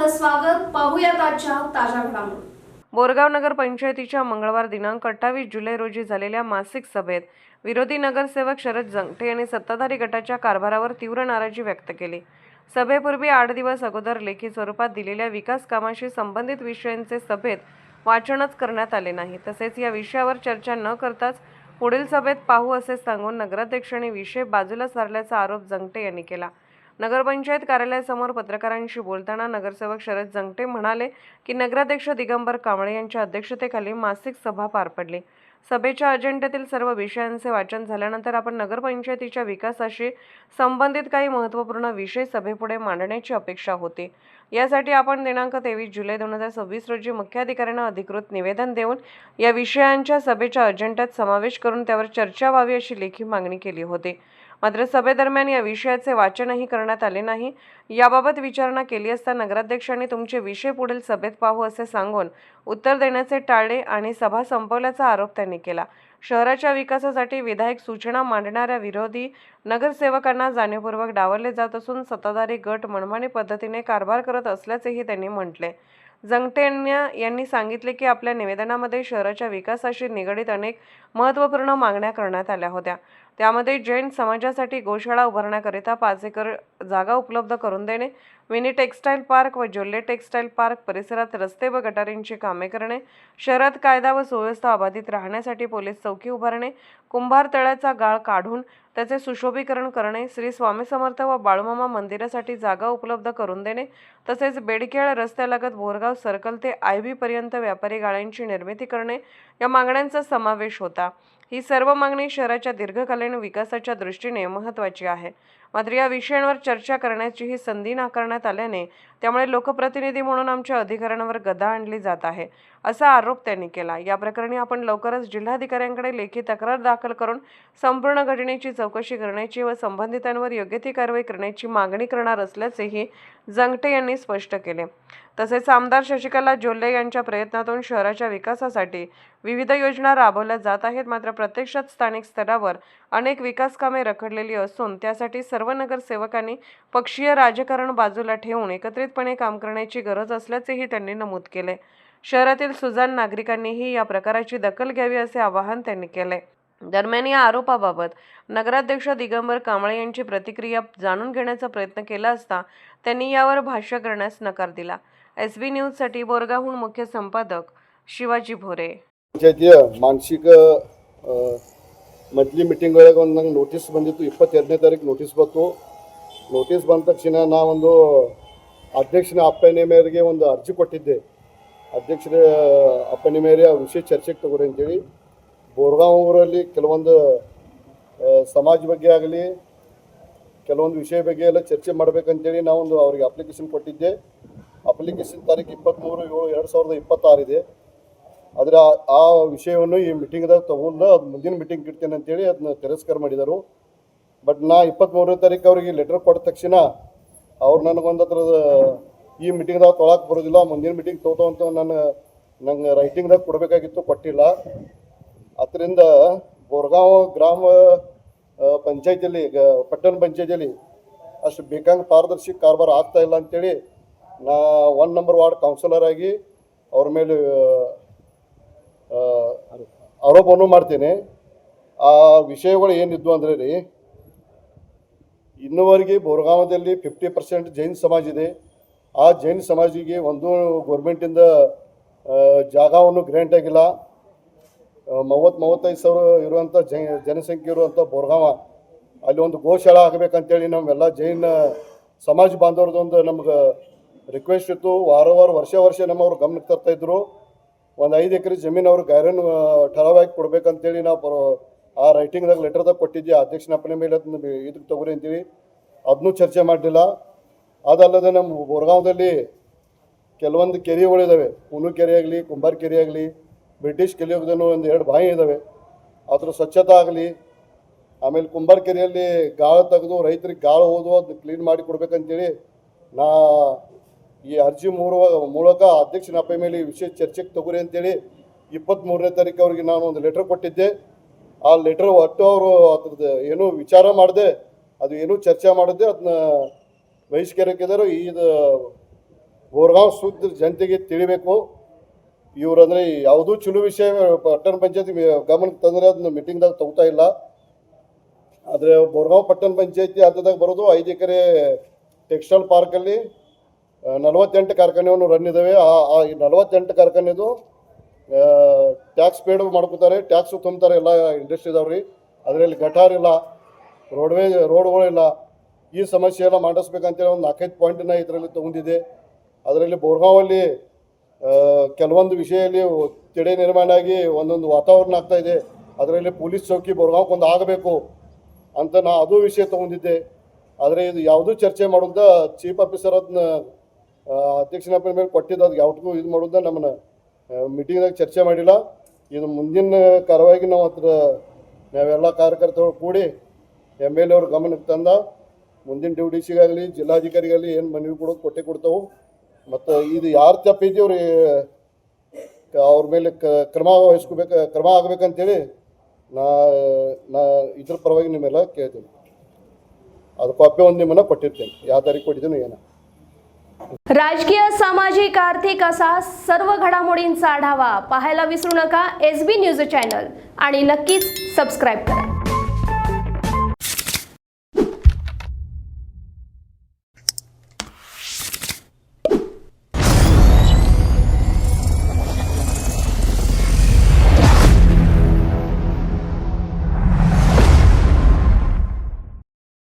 स्वागत. पाहूयात आजच्या ताज्या घडामोडी. बोरगाव नगर पंचायतीच्या मंगळवार दिनांक 28 जुलै रोजी झालेल्या मासिक सभेत विरोधी नगरसेवक शरद जंगटे यांनी सत्ताधारी गटाच्या कारभारावर तीव्र नाराजी व्यक्त केली. सभेपूर्वी 8 दिवस अगोदर लेखी स्वरूपात दिलेल्या विकास कामाशी संबंधित विषयांचे सभेत वाचनच करण्यात आले नाही. तसेच या विषयावर चर्चा न करताच पुढील सभेत पाहू असे सांगून नगराध्यक्षांनी विषय बाजूला सारल्याचा आरोप जंगटे यांनी केला. नगरपंचायत कार्यालयासमोर पत्रकारांशी बोलताना नगरसेवक शरद जंगटे म्हणाले की नगराध्यक्ष दिगंबर कांबळे यांच्या अध्यक्षतेखाली मासिक सभा पार पडली. सभेच्या अजेंड्यातील सर्व विषयांचे वाचन झाल्यानंतर आपण नगरपंचायतीच्या विकासाशी संबंधित काही महत्त्वपूर्ण विषय सभेपुढे मांडण्याची अपेक्षा होती. यासाठी आपण दिनांक 23 जुलै 2026 रोजी मुख्याधिकाऱ्यांना अधिकृत निवेदन देऊन या विषयांच्या सभेच्या अजेंड्यात समावेश करून त्यावर चर्चा व्हावी अशी लेखी मागणी केली होती. मात्र सभेदरम्यान या विषयाचे वाचनही करण्यात आले नाही. याबाबत विचारणा केली असता नगराध्यक्षांनी तुमचे विषय पुढील सभेत पाहू असे सांगून उत्तर देण्याचे टाळले आणि सभा संपवल्याचा आरोप त्यांनी केला. शहराच्या विकासासाठी विधायक सूचना मांडणाऱ्या विरोधी नगरसेवकांना जाणीवपूर्वक डावलले जात असून सत्ताधारी गट मनमानी पद्धतीने कारभार करत असल्याचेही त्यांनी म्हटले. जंगटे यांनी सांगितले की आपल्या निवेदनामध्ये शहराच्या विकासाशी निगडीत अनेक महत्त्वपूर्ण मागण्या करण्यात आल्या होत्या. त्यामध्ये जैन समाजासाठी गोशाळा उभारण्याकरिता 5 एकर जागा उपलब्ध करून देणे, मिनी टेक्स्टाईल पार्क व जोल्ले टेक्स्टाईल पार्क परिसरात रस्ते व गटारींची कामे करणे, शहरात कायदा व सुव्यवस्था अबाधित राहण्यासाठी पोलीस चौकी उभारणे, कुंभार तळ्याचा गाळ काढून त्याचे सुशोभीकरण करणे, श्री स्वामी समर्थ व बाळूमामा मंदिरासाठी जागा उपलब्ध करून देणे, तसेच बेडखेळ रस्त्यालगत बोरगाव सर्कल ते आयव्ही पर्यंत व्यापारी गाळ्यांची निर्मिती करणे या मागण्यांचा समावेश होता. ही सर्व मागणी शहराच्या दीर्घकालीन विकासाच्या दृष्टीने महत्त्वाची आहे. मात्र या विषयांवर चर्चा करण्याची ही संधी नाकारण्यात आल्याने त्यामुळे लोकप्रतिनिधी म्हणून आमच्या अधिकाऱ्यांवर गदा आणली जात आहे असा आरोप त्यांनी केला. या प्रकरणी आपण लवकरच जिल्हाधिकाऱ्यांकडे लेखी तक्रार दाखल करून संपूर्ण घटनेची चौकशी करण्याची व संबंधितांवर योग्य ती कारवाई करण्याची मागणी करणार असल्याचेही जंगटे यांनी स्पष्ट केले. तसेच आमदार शशिकला जोल्ले यांच्या प्रयत्नातून शहराच्या विकासासाठी विविध योजना राबवल्या जात आहेत. मात्र प्रत्यक्षात स्थानिक स्तरावर अनेक विकास कामे रखडलेली असून त्यासाठी सर्व नगरसेवकांनी पक्षीय राजकारण बाजूला ठेवून एकत्रितपणे काम करण्याची गरज असल्याचेही त्यांनी नमूद केले. शहरातील सुजाण नागरिकांनीही या प्रकाराची दखल घ्यावी असे आवाहन त्यांनी केले. दरम्यान या आरोपाबाबत नगराध्यक्ष दिगंबर कांबळे यांची प्रतिक्रिया जाणून घेण्याचा प्रयत्न केला असता त्यांनी यावर भाष्य करण्यास नकार दिला. SB न्यूजसाठी बोरगावहून मुख्य संपादक ಶಿವಾಜಿ ಭೋರೆ. ಪಂಚಾಯತಿಯ ಮಾನಸಿಕ ಮಂತ್ಲಿ ಮೀಟಿಂಗ್ ಒಳಗೆ ಒಂದು ನಂಗೆ ನೋಟಿಸ್ ಬಂದಿತ್ತು. 22ನೇ ತಾರೀಕು ನೋಟಿಸ್ ಬಂತು. ನೋಟಿಸ್ ಬಂದ ತಕ್ಷಣ ನಾವೊಂದು ಅಧ್ಯಕ್ಷನ ಅಪ್ಪಣೆ ಮೇರೆಗೆ ಒಂದು ಅರ್ಜಿ ಕೊಟ್ಟಿದ್ದೆ. ಅಧ್ಯಕ್ಷರ ಅಪ್ಪಣೆ ಮೇರೆ ಆ ವಿಷಯ ಚರ್ಚೆಗೆ ತಗೋರಿ ಅಂತೇಳಿ ಬೋರ್ಗಾಂವ್ ಊರಲ್ಲಿ ಕೆಲವೊಂದು ಸಮಾಜ ಬಗ್ಗೆ ಆಗಲಿ ಕೆಲವೊಂದು ವಿಷಯ ಬಗ್ಗೆ ಎಲ್ಲ ಚರ್ಚೆ ಮಾಡಬೇಕಂತೇಳಿ ನಾವೊಂದು ಅವ್ರಿಗೆ ಅಪ್ಲಿಕೇಶನ್ ಕೊಟ್ಟಿದ್ದೆ. ಅಪ್ಲಿಕೇಶನ್ ತಾರೀಕು 23/7/2026 ಇದೆ. ಆದರೆ ಆ ವಿಷಯವನ್ನು ಈ ಮೀಟಿಂಗ್ದಾಗ ತಗೊಂಡು ಅದು ಮುಂದಿನ ಮೀಟಿಂಗ್ ಇಡ್ತೇನೆ ಅಂತೇಳಿ ಅದನ್ನ ತಿರಸ್ಕಾರ ಮಾಡಿದರು. ಬಟ್ ನಾ 23ನೇ ತಾರೀಕು ಅವರಿಗೆ ಲೆಟರ್ ಕೊಟ್ಟ ತಕ್ಷಣ ಅವ್ರು ನನಗೊಂದು ಹತ್ರದ ಈ ಮೀಟಿಂಗ್ದಾಗ ತೊಳಕ್ಕೆ ಬರೋದಿಲ್ಲ, ಮುಂದಿನ ಮೀಟಿಂಗ್ ಅಂತ ನಂಗೆ ರೈಟಿಂಗ್ದಾಗ ಕೊಡಬೇಕಾಗಿತ್ತು, ಕೊಟ್ಟಿಲ್ಲ. ಅದರಿಂದ ಬೋರ್ಗಾಂವ್ ಗ್ರಾಮ ಪಂಚಾಯತಿಯಲ್ಲಿ ಪಟ್ಟಣ ಪಂಚಾಯತಿಯಲ್ಲಿ ಅಷ್ಟು ಬೇಕಂಗೆ ಪಾರದರ್ಶಿ ಕಾರ್ಬಾರ್ ಆಗ್ತಾ ಇಲ್ಲ ಅಂತೇಳಿ ನಾ 1 ನಂಬರ್ ವಾರ್ಡ್ ಕೌನ್ಸಿಲರ್ ಆಗಿ ಅವ್ರ ಮೇಲೆ ಆರೋಪವನ್ನು ಮಾಡ್ತೇನೆ. ಆ ವಿಷಯಗಳು ಏನಿದ್ವು ಅಂದರೆ ರೀ, ಇನ್ನುವರೆಗೆ ಬೋರ್ಗಾಂವದಲ್ಲಿ 50% ಜೈನ್ ಸಮಾಜ ಇದೆ. ಆ ಜೈನ್ ಸಮಾಜಿಗೆ ಒಂದು ಗೌರ್ಮೆಂಟಿಂದ ಜಾಗವನ್ನು ಗ್ರ್ಯಾಂಟ್ ಆಗಿಲ್ಲ. 35 ಸಾವಿರ ಇರುವಂಥ ಜನಸಂಖ್ಯೆ ಇರುವಂಥ ಬೋರ್ಗಾಂವ ಅಲ್ಲಿ ಒಂದು ಗೋಶಾಲಾ ಆಗಬೇಕಂತೇಳಿ ನಮ್ಮೆಲ್ಲ ಜೈನ ಸಮಾಜ ಬಾಂಧವ್ರದ್ದೊಂದು ನಮ್ಗೆ ರಿಕ್ವೆಸ್ಟ್ ಇತ್ತು. ವರ್ಷ ನಮ್ಮವ್ರು ಗಮನಕ್ಕೆ ತರ್ತಾಯಿದ್ರು. ಒಂದು 5 ಎಕರೆ ಜಮೀನು ಅವ್ರು ಗಾಯರನ್ನು ಠರಾವಾಗಿ ಕೊಡ್ಬೇಕಂತೇಳಿ ನಾವು ಆ ರೈಟಿಂಗ್ದಾಗ ಲೆಟರ್ದಾಗ ಕೊಟ್ಟಿದ್ದೆ. ಅಧ್ಯಕ್ಷನ ಅಪ್ಪಣೆ ಮೇಲೆ ಅದನ್ನ ಇದಕ್ಕೆ ತಗೋರಿ ಅಂತೇಳಿ ಅದನ್ನೂ ಚರ್ಚೆ ಮಾಡಲಿಲ್ಲ. ಅದಲ್ಲದೆ ನಮ್ಮ ಬೋರ್ಗಾಂವದಲ್ಲಿ ಕೆಲವೊಂದು ಕೆರೆಗಳಿದ್ದಾವೆ. ಕೂನು ಕೆರೆ ಆಗಲಿ, ಕುಂಬಾರ ಕೆರೆ ಆಗಲಿ, ಬ್ರಿಟಿಷ್ ಕೆರೆಯೋಗದೂ 1-2 ಬಾವಿ ಇದ್ದಾವೆ. ಅದ್ರ ಸ್ವಚ್ಛತೆ ಆಗಲಿ, ಆಮೇಲೆ ಕುಂಬಾರ ಕೆರೆಯಲ್ಲಿ ಗಾಳ ತೆಗೆದು ರೈತರಿಗೆ ಗಾಳ ಹೋದು ಅದನ್ನ ಕ್ಲೀನ್ ಮಾಡಿ ಕೊಡ್ಬೇಕಂತೇಳಿ ನಾ ಈ ಅರ್ಜಿ ಮೂಲಕ ಅಧ್ಯಕ್ಷನ ಅಪ್ಪೆ ಮೇಲೆ ಈ ವಿಷಯ ಚರ್ಚೆಗೆ ತಗೋರಿ ಅಂತೇಳಿ 23ನೇ ತಾರೀಕು ಅವ್ರಿಗೆ ನಾನು ಒಂದು ಲೆಟರ್ ಕೊಟ್ಟಿದ್ದೆ. ಆ ಲೆಟರ್ ಒಟ್ಟು ಅವರು ಅದ್ರದ್ದು ಏನೂ ವಿಚಾರ ಮಾಡದೆ, ಅದು ಏನೂ ಚರ್ಚೆ ಮಾಡದೆ ಅದನ್ನ ಬಹಿಷ್ಕರಿಸಿದರು. ಇದು ಬೋರ್ಗಾಂವ್ ಸುದ್ದಿ ಜನತೆಗೆ ತಿಳಿಬೇಕು. ಇವ್ರು ಅಂದರೆ ಯಾವುದೂ ಚಲೋ ವಿಷಯ ಪಟ್ಟಣ ಪಂಚಾಯತಿ ಗಮನಕ್ಕೆ ತಂದರೆ ಅದನ್ನ ಮೀಟಿಂಗ್ದಾಗ ತಗೋತಾ ಇಲ್ಲ. ಆದರೆ ಬೋರ್ಗಾಂವ್ ಪಟ್ಟಣ ಪಂಚಾಯತಿ ಹಂತದಾಗ ಬರೋದು 5 ಎಕರೆ ಟೆಕ್ಸ್ಟೈಲ್ ಪಾರ್ಕಲ್ಲಿ 48 ಕಾರ್ಖಾನೆಯನ್ನು ರನ್ ಇದ್ದಾವೆ. ಆ 48 ಕಾರ್ಖಾನೆದು ಟ್ಯಾಕ್ಸ್ ಪೇಡ್ ಮಾಡ್ಕೋತಾರೆ, ಟ್ಯಾಕ್ಸು ತುಂಬ್ತಾರೆ ಎಲ್ಲ ಇಂಡಸ್ಟ್ರಿದವ್ರಿ. ಅದರಲ್ಲಿ ಗಟಾರ್ ಇಲ್ಲ, ರೋಡ್ಗಳಿಲ್ಲ. ಈ ಸಮಸ್ಯೆ ಎಲ್ಲ ಮಾಡಿಸ್ಬೇಕಂತೇಳಿ ಒಂದು 4-5 ಪಾಯಿಂಟನ್ನ ಇದರಲ್ಲಿ ತೊಗೊಂಡಿದೆ. ಅದರಲ್ಲಿ ಬೋರ್ಗಾಂವಲ್ಲಿ ಕೆಲವೊಂದು ವಿಷಯದಲ್ಲಿ ತಿಡೆ ನಿರ್ಮಾಣ ಆಗಿ ಒಂದೊಂದು ವಾತಾವರಣ ಆಗ್ತಾ ಇದೆ. ಅದರಲ್ಲಿ ಪೊಲೀಸ್ ಚೌಕಿ ಬೋರ್ಗಾಂವ್ಗೆ ಒಂದು ಆಗಬೇಕು ಅಂತ ಅದು ವಿಷಯ ತೊಗೊಂಡಿದ್ದೆ. ಆದರೆ ಇದು ಯಾವುದೂ ಚರ್ಚೆ ಮಾಡೋದ ಚೀಫ್ ಆಫೀಸರ್ ಅದನ್ನ ಅಧ್ಯಕ್ಷನ ಮೇಲೆ ಕೊಟ್ಟಿದ್ದು, ಅದು ಯಾವತ್ತಿಗೂ ಇದು ಮಾಡೋದ ನಮ್ಮನ್ನ ಮೀಟಿಂಗ್ದಾಗ ಚರ್ಚೆ ಮಾಡಿಲ್ಲ. ಇದು ಮುಂದಿನ ಕಾರ್ಯವಾಗಿ ನಾವೆಲ್ಲ ಕಾರ್ಯಕರ್ತರು ಕೂಡಿ MLA ಅವ್ರ ಗಮನಕ್ಕೆ ತಂದ ಮುಂದಿನ ಡ್ಯೂಟಿಸಿಗಾಗಲಿ ಜಿಲ್ಲಾಧಿಕಾರಿಗಾಗಲಿ ಏನು ಮನವಿ ಕೊಟ್ಟೆ ಕೊಡ್ತಾವೆ. ಮತ್ತು ಇದು ಯಾರು ತಪ್ಪಿದ್ದೀವಿ ಅವ್ರ ಮೇಲೆ ಕ್ರಮ ಆಗಬೇಕಂತೇಳಿ ನಾ ಇದ್ರ ಪರವಾಗಿ ನಿಮ್ಮೆಲ್ಲ ಕೇಳ್ತೀನಿ. ಅದು ಕಾಪಿ ಒಂದು ನಿಮ್ಮನ್ನ ಕೊಟ್ಟಿರ್ತೇನೆ, ಯಾವ ತಾರೀಕು ಕೊಟ್ಟಿದ್ದೀನಿ ಏನೋ. राजकीय, सामाजिक, आर्थिक असा सर्व घडामोडींचा आढावा पाहायला विसरू नका SB न्यूज चॅनल आणि नक्कीच सबस्क्राईब करा.